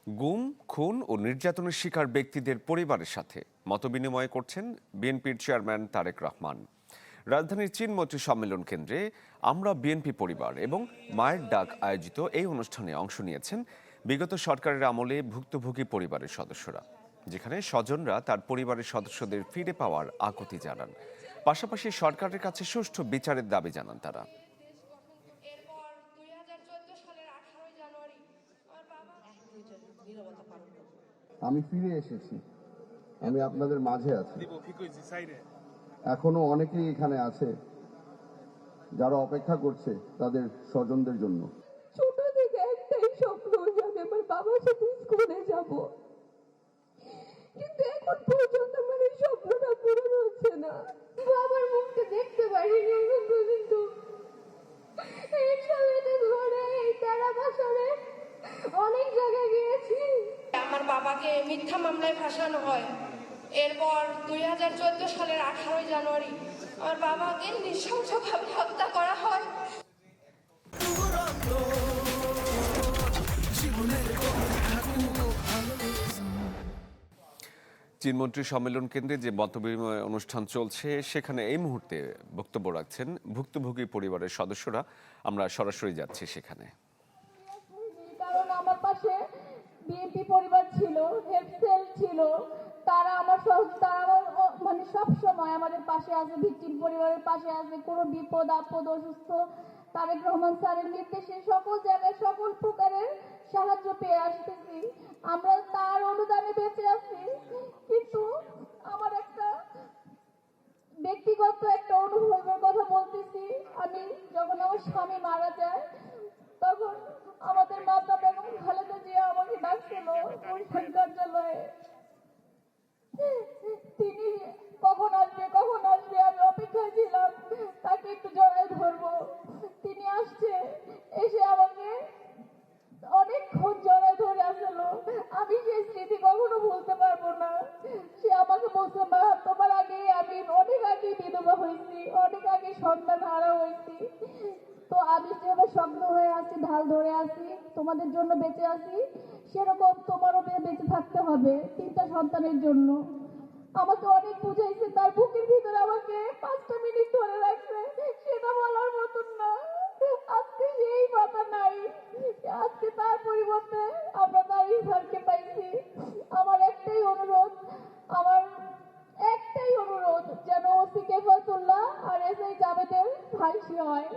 গুম, খুন ও নির্যাতনের শিকার ব্যক্তিদের পরিবারের সাথে মতবিনিময় করছেন বিএনপির চেয়ারম্যান তারেক রহমান। রাজধানীর চীনমৈত্রী সম্মেলন কেন্দ্রে আমরা বিএনপি পরিবার এবং মায়ের ডাক আয়োজিত এই অনুষ্ঠানে অংশ নিয়েছেন বিগত সরকারের আমলে ভুক্তভোগী পরিবারের সদস্যরা, যেখানে স্বজনরা তার পরিবারের সদস্যদের ফিরে পাওয়ার আকুতি জানান। পাশাপাশি সরকারের কাছে সুষ্ঠু বিচারের দাবি জানান তারা। আমি ফিরে এসেছি, আমি আপনাদের মাঝে আছি। এখনো অনেকেই এখানে আছে যারা অপেক্ষা করছে তাদের স্বজনদের জন্য। ছোট থেকে একটাই স্বপ্ন যে আমি আমার বাবার সাথে স্কুলে যাব, কিন্তু এখন পর্যন্ত আমার এই স্বপ্নটা পূরণ হচ্ছে না। বাবার মুখটা দেখতে পারিনি এখন পর্যন্ত। এই সময়টা ধরে এই 13 বছরে অনেক জায়গায় গিয়েছি। আমার বাবাকে মিথ্যা মামলায় ফাঁসানো হয়। এরপর 2014 সালের 18 জানুয়ারি আমার বাবাকে নৃশংসভাবে হত্যা করা হয়। চীনমৈত্রী সম্মেলন কেন্দ্রে যে মতবিনিময় অনুষ্ঠান চলছে সেখানে এই মুহূর্তে বক্তব্য রাখছেন ভুক্তভোগী পরিবারের সদস্যরা। আমরা সরাসরি যাচ্ছি সেখানে। কারণ আমার পাশে বিএনপি পরিবার ছিল, হেডসেল ছিল, তারা আমার মানে সব সময় আমাদের পাশে আছে, ভিকটিম পরিবারের পাশে আছে। কোনো বিপদ আপদ অসুস্থ তারেক রহমান স্যারের নির্দেশে সকল জায়গায় সকল প্রকারের সাহায্য পেয়ে আসতেছি। আমরা তার অনুদানে বেঁচে আছি। কিন্তু আমার একটা ব্যক্তিগত একটা অনুভবের কথা বলতেছি। আমি যখন আমার স্বামী মারা যায় তখন আমাদের মাতা বেগম খালেদা জিয়া আমাকে ডাকছিল গুলশান কার্যালয়ে। তিনি কখন আসবে আমি অপেক্ষায় ছিলাম, তাকে একটু জড়ায় ধরবো। তিনি আসছে, এসে আমাকে অনেকক্ষণ জড়ায় ধরে আসলো। আমি সেই স্মৃতি কখনো ভুলতে পারবো না। সে আমাকে বলছে, মা তোমার আগে আমি অনেক আগে বিধবা হয়েছি, অনেক আগে সন্তান হারা হয়েছি, তো আমি যেভাবে শব্দ হয়ে আছি, ঢাল ধরে আছি, তোমাদের জন্য বেঁচে আছি, সেরকম তোমারও বেঁচে থাকতে হবে 3টা সন্তানের জন্য। আমাকে অনেক বুঝাইছে, তার বুকের ভিতরে আমাকে 5টা মিনিট ধরে রাখছে, সেটা বলার মতন না। আজকে সেই কথা নাই, আজকে তার পরিবর্তে আমরা তার স্যারকে পাইছি। আমার একটাই অনুরোধ যেন ওসি কেফাতুল্লাহ আর এসআই জাবেদের ফাঁসি হয়।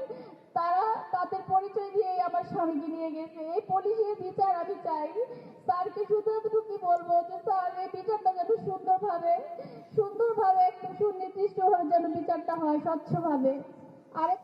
তারা তাদের পরিচয় দিয়ে আমার স্বামীকে নিয়ে গেছে। এই পুলিশের বিচার আমি চাই। স্যারকে শুধু কি বলবো যে স্যার এই বিচারটা যেন সুন্দরভাবে একদম সুনির্দিষ্টভাবে যেন বিচারটা হয়, স্বচ্ছভাবে। আরেক